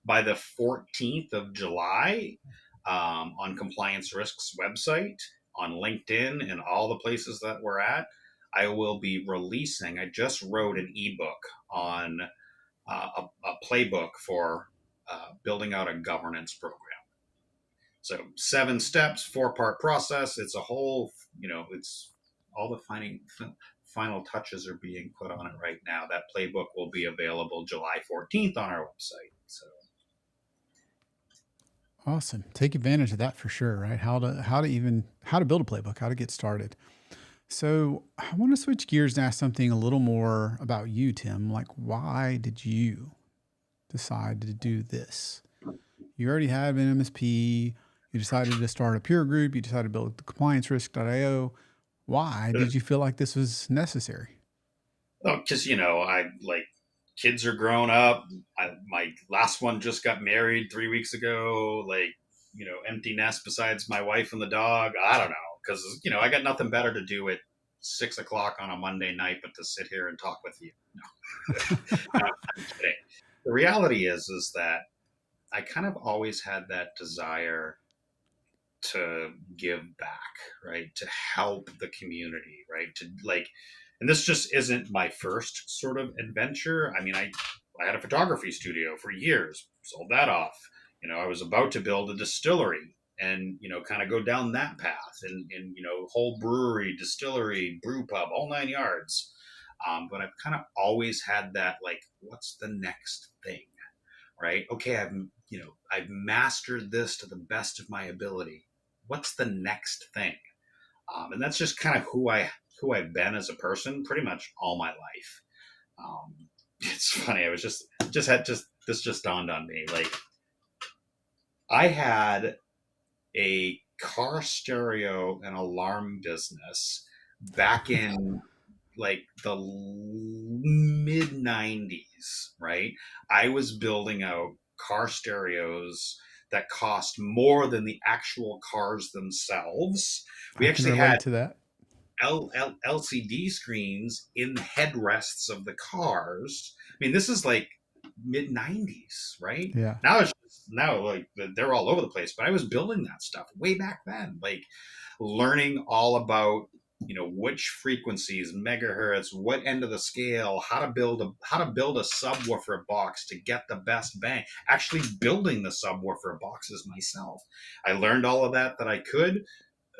by the 14th of July on Compliance Risk's website, on LinkedIn, and all the places that we're at. I will be releasing, I just wrote an ebook on a playbook for building out a governance program. So 7 steps, 4-part process. It's a whole, it's all the final touches are being put on it right now. That playbook will be available July 14th on our website. So Awesome. Take advantage of that for sure, right? How to build a playbook, how to get started. So I want to switch gears and ask something a little more about you, Tim. Like, why did you decide to do this? You already have an MSP. You decided to start a peer group. You decided to build the compliancerisk.io. Why did you feel like this was necessary? because I like kids are grown up. My last one just got married 3 weeks ago. Like, empty nest besides my wife and the dog. I don't know, because I got nothing better to do at 6 o'clock on a Monday night but to sit here and talk with you. No, I'm kidding. The reality is that I kind of always had that desire to give back, right? To help the community, right? To like, and this just isn't my first sort of adventure. I mean, I had a photography studio for years, sold that off. I was about to build a distillery and, kind of go down that path and whole brewery, distillery, brew pub, all 9 yards. But I've kind of always had that, like, what's the next thing? Right? Okay, I've mastered this to the best of my ability. What's the next thing? And that's just kind of who I've been as a person pretty much all my life. Um, it's funny. I was this just dawned on me. Like, I had a car stereo and alarm business back in like the mid 90s, right? I was building out car stereos that cost more than the actual cars themselves. We I can actually had relate to that. LCD screens in the headrests of the cars. I mean, this is like mid 90s, right? Yeah. Now like they're all over the place, but I was building that stuff way back then, like learning all about which frequencies, megahertz, what end of the scale, how to build a subwoofer box to get the best bang. Actually building the subwoofer boxes myself. I learned all of that I could.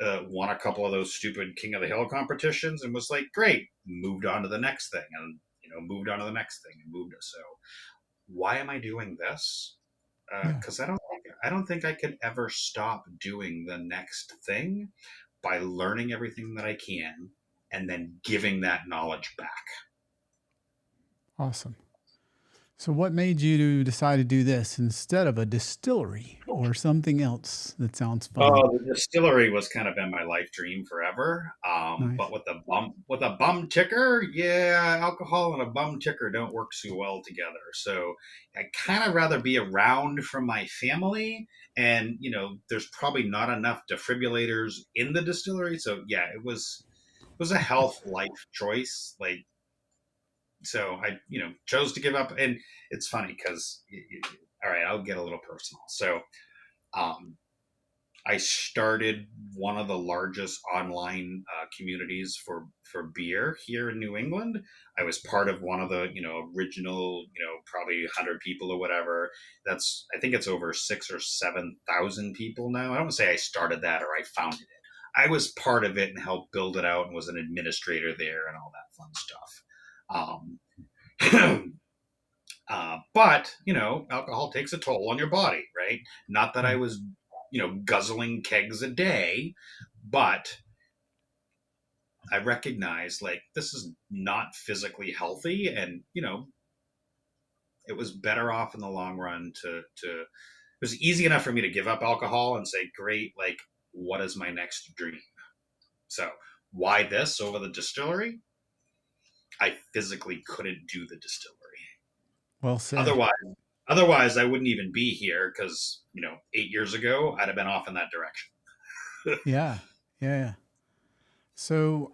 Won a couple of those stupid King of the Hill competitions and was like, great. Moved on to the next thing, and moved on to the next thing, and moved. So why am I doing this? Yeah. Because I don't think I could ever stop doing the next thing by learning everything that I can and then giving that knowledge back. Awesome. So what made you decide to do this instead of a distillery or something else that sounds fun? Oh, the distillery was kind of been my life dream forever. Nice. But with a bum ticker, yeah, alcohol and a bum ticker don't work too well together. So I kind of rather be around from my family, and there's probably not enough defibrillators in the distillery. So yeah, it was a health life choice. Like, so I chose to give up, and it's funny because all right, I'll get a little personal. So. Um, I started one of the largest online communities for beer here in New England. I was part of one of the original probably 100 people or whatever. I think it's over 6 or 7 thousand people now. I don't want to say I started that or I founded it. I was part of it and helped build it out and was an administrator there and all that fun stuff. But alcohol takes a toll on your body, right? Not that I Right. was, guzzling kegs a day, but I recognized like this is not physically healthy, and it was better off in the long run to. It was easy enough for me to give up alcohol and say, great, like what is my next dream? So why this over the distillery? I physically couldn't do the distillery. Well said. Otherwise, otherwise I wouldn't even be here because 8 years ago I'd have been off in that direction. Yeah. Yeah. Yeah. So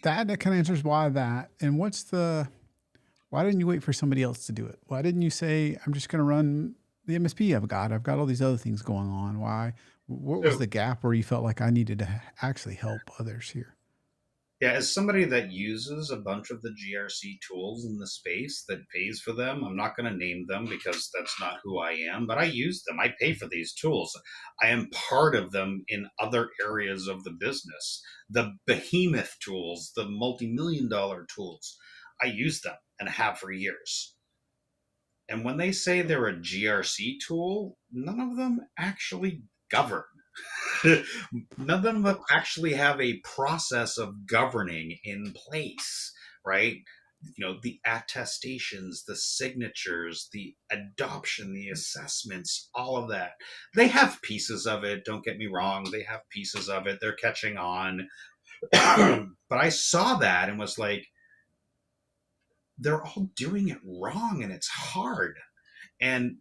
that kind of answers why that. And why didn't you wait for somebody else to do it? Why didn't you say, I'm just going to run the MSP I've got? I've got all these other things going on. Why? What was So the gap where you felt like I needed to actually help others here? yeah, as somebody that uses a bunch of the GRC tools in the space that pays for them, I'm not going to name them because that's not who I am, but I use them. I pay for these tools. I am part of them in other areas of the business. The behemoth tools, the multi-million dollar tools, I use them and have for years. And when they say they're a GRC tool, none of them actually govern. None of them actually have a process of governing in place, right? The attestations, the signatures, the adoption, the assessments, all of that. They have pieces of it, don't get me wrong. They have pieces of it. They're catching on. But I saw that and was like, they're all doing it wrong and it's hard. And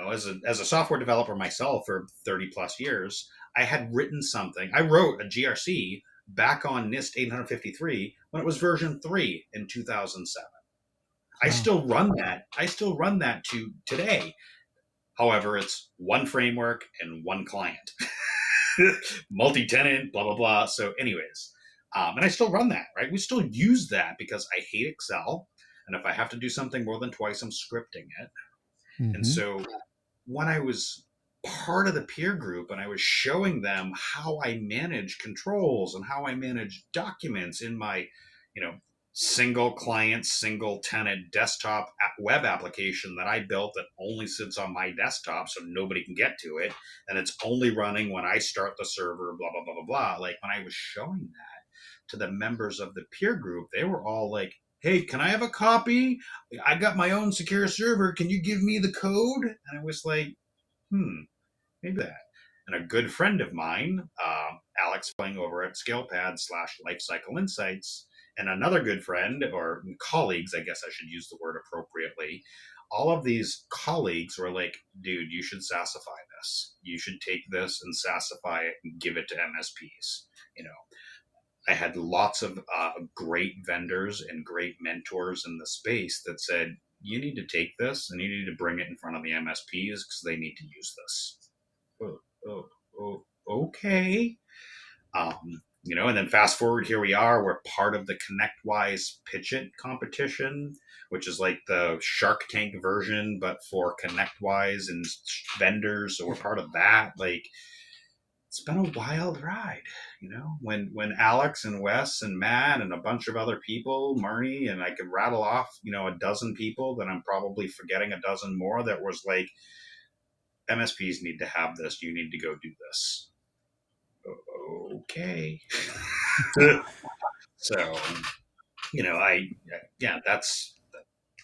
as a software developer myself for 30 plus years, I had written something. I wrote a GRC back on NIST 853 when it was version 3 in 2007. I Wow. still run that. I still run that to today. However, it's one framework and one client, multi-tenant, blah blah blah. So, anyways, and I still run that. Right? We still use that because I hate Excel, and if I have to do something more than twice, I'm scripting it. And Mm-hmm. so when I was part of the peer group and I was showing them how I manage controls and how I manage documents in my, you know, single client, single tenant desktop web application that I built that only sits on my desktop so nobody can get to it. And it's only running when I start the server, blah, blah, blah, blah, blah. Like when I was showing that to the members of the peer group, they were all like, hey, can I have a copy? I got my own secure server. Can you give me the code? And I was like, maybe that. And a good friend of mine, Alex, playing over at ScalePad slash Lifecycle Insights, and another good friend or colleagues, I guess I should use the word appropriately. All of these colleagues were like, dude, you should SaaSify this. You should take this and SaaSify it and give it to MSPs. You know, I had lots of great vendors and great mentors in the space that said, you need to take this and you need to bring it in front of the MSPs because they need to use this. Oh, oh, oh, okay. And then fast forward, here we are. We're part of the ConnectWise Pitch It competition, which is like the Shark Tank version, but for ConnectWise and vendors. So we're part of that. Like, it's been a wild ride, when Alex and Wes and Matt and a bunch of other people, Marnie, and I could rattle off, a dozen people, then I'm probably forgetting a dozen more that was like, MSPs need to have this. You need to go do this. Okay. So, that's,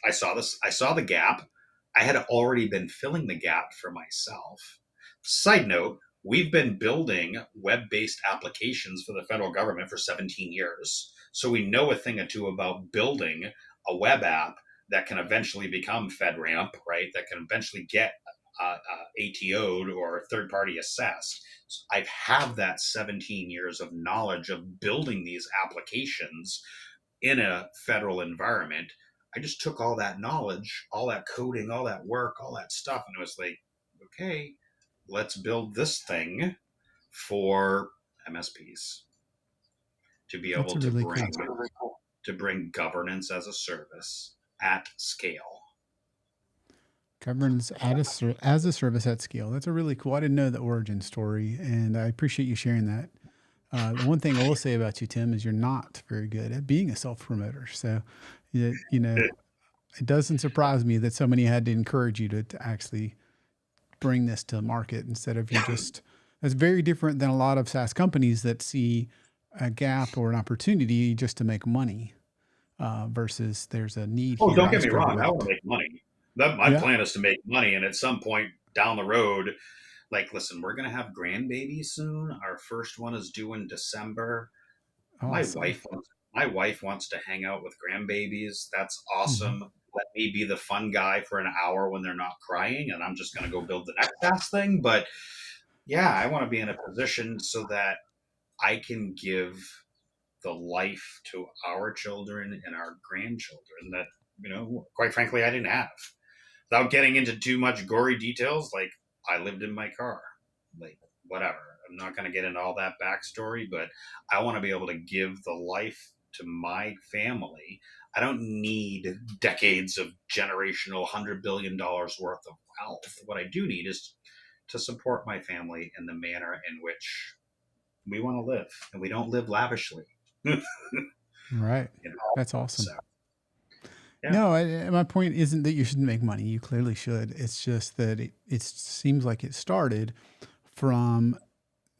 I saw this. I saw the gap. I had already been filling the gap for myself. Side note, we've been building web based applications for the federal government for 17 years. So we know a thing or two about building a web app that can eventually become FedRAMP, right? That can eventually get ATO'd or third party assessed. So I have that 17 years of knowledge of building these applications in a federal environment. I just took all that knowledge, all that coding, all that work, all that stuff, and it was like, okay, let's build this thing for MSPs to be That's able a to really bring cool. governance as a service at scale. Governance as a service at scale. That's a really cool. I didn't know the origin story, and I appreciate you sharing that. The one thing I will say about you, Tim, is you're not very good at being a self promoter. So, you know, It doesn't surprise me that so many had to encourage you to actually bring this to market instead of you just, that's very different than a lot of SaaS companies that see a gap or an opportunity just to make money, versus there's a need Oh, here. don't I get me struggle wrong. with I it. want to make money. That my Yeah. plan is to make money, and at some point down the road, like, listen, we're gonna have grandbabies soon. Our first one is due in December. My Awesome. wife wants my wife wants to hang out with grandbabies. That's Hmm. awesome. Let me be the fun guy for an hour when they're not crying, and I'm just gonna go build the next best thing. But yeah, I want to be in a position so that I can give the life to our children and our grandchildren that, quite frankly, I didn't have. Without getting into too much gory details, like, I lived in my car, like, whatever. I'm not going to get into all that backstory, but I want to be able to give the life to my family. I don't need decades of generational $100 billion worth of wealth. What I do need is to support my family in the manner in which we want to live, and we don't live lavishly. Right. You know, That's so awesome. yeah. No, my point isn't that you shouldn't make money. You clearly should. It's just that it seems like it started from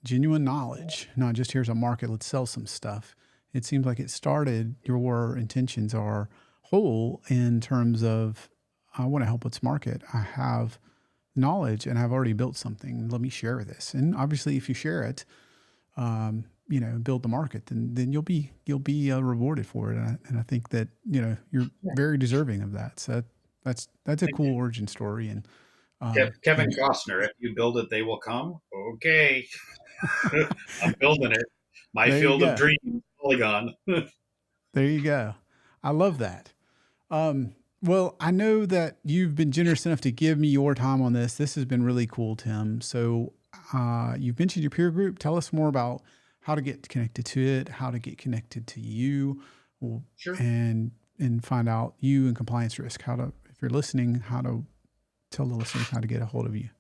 genuine knowledge, not just here's a market, let's sell some stuff. It seems like it started, your intentions are whole in terms of, I want to help its market. I have knowledge and I've already built something. Let me share this. And obviously, if you share it, build the market, then you'll be rewarded for it. And I think that you're very deserving of that. So that's a Thank you. cool origin story. Kevin And Costner, if you build it, they will come. Okay. I'm building it. My there you field of go. dreams, Polygon. There you go. I love that. Well, I know that you've been generous enough to give me your time on this. This has been really cool, Tim. So, you've mentioned your peer group. Tell us more about how to get connected to it, how to get connected to you, w- Sure. and find out you and compliance risk. How to, if you're listening, how to tell the listeners how to get a hold of you.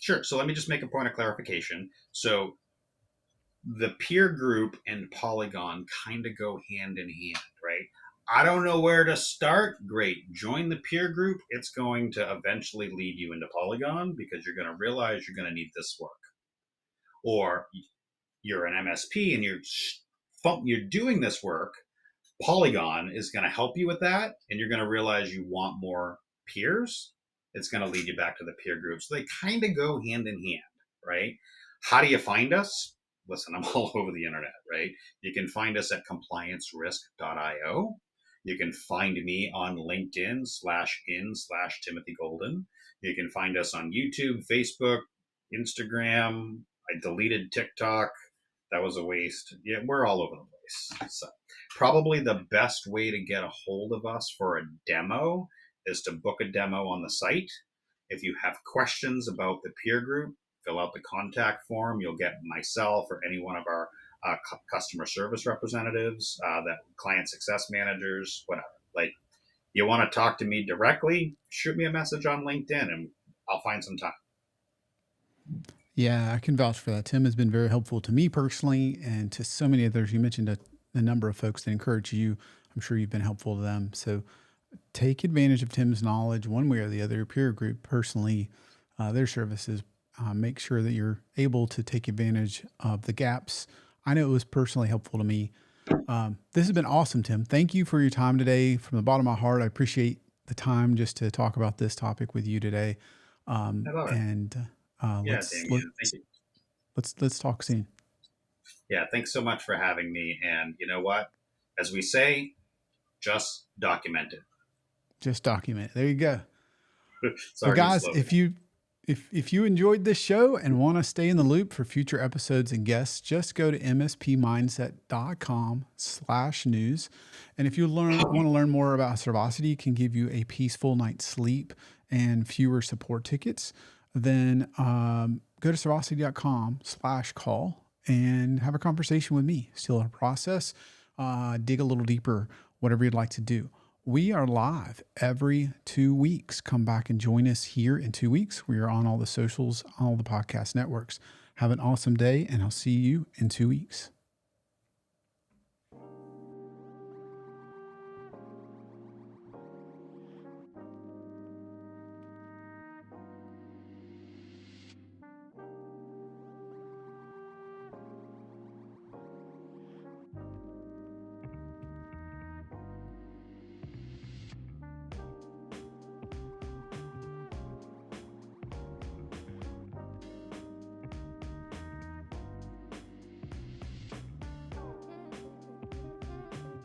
Sure. So let me just make a point of clarification. So the peer group and Polygon kind of go hand in hand, right? I don't know where to start. Great. Join the peer group. It's going to eventually lead you into Polygon because you're going to realize you're going to need this work. Or you're an MSP and you're doing this work. Polygon is going to help you with that, and you're going to realize you want more peers. It's going to lead you back to the peer group. So they kind of go hand in hand, right? How do you find us? Listen, I'm all over the internet, right? You can find us at compliancerisk.io. You can find me on LinkedIn /in/ Timothy Golden. You can find us on YouTube, Facebook, Instagram. I deleted TikTok. That was a waste. Yeah, we're all over the place. So probably the best way to get a hold of us for a demo is to book a demo on the site. If you have questions about the peer group, fill out the contact form. You'll get myself or any one of our customer service representatives, that client success managers, whatever. Like, you want to talk to me directly, shoot me a message on LinkedIn and I'll find some time. Yeah, I can vouch for that. Tim has been very helpful to me personally and to so many others. You mentioned a number of folks that encourage you. I'm sure you've been helpful to them. So take advantage of Tim's knowledge one way or the other. Your peer group, personally, their services. Make sure that you're able to take advantage of the gaps. I know it was personally helpful to me. This has been awesome, Tim. Thank you for your time today. From the bottom of my heart, I appreciate the time just to talk about this topic with you today. How about it? And Yeah, Damien. Thank you. let's talk soon. Yeah, thanks so much for having me. And you know what? As we say, just document Just document. There you go. it. It's Well, our new guys, slogan. if you enjoyed this show and want to stay in the loop for future episodes and guests, just go to mspmindset.com/news. And if you want to learn more about Servosity, can give you a peaceful night's sleep and fewer support tickets, then go to servosity.com/call and have a conversation with me. Still a process, dig a little deeper, whatever you'd like to do. We are live every 2 weeks. Come back and join us here in 2 weeks. We are on all the socials, all the podcast networks. Have an awesome day, and I'll see you in 2 weeks.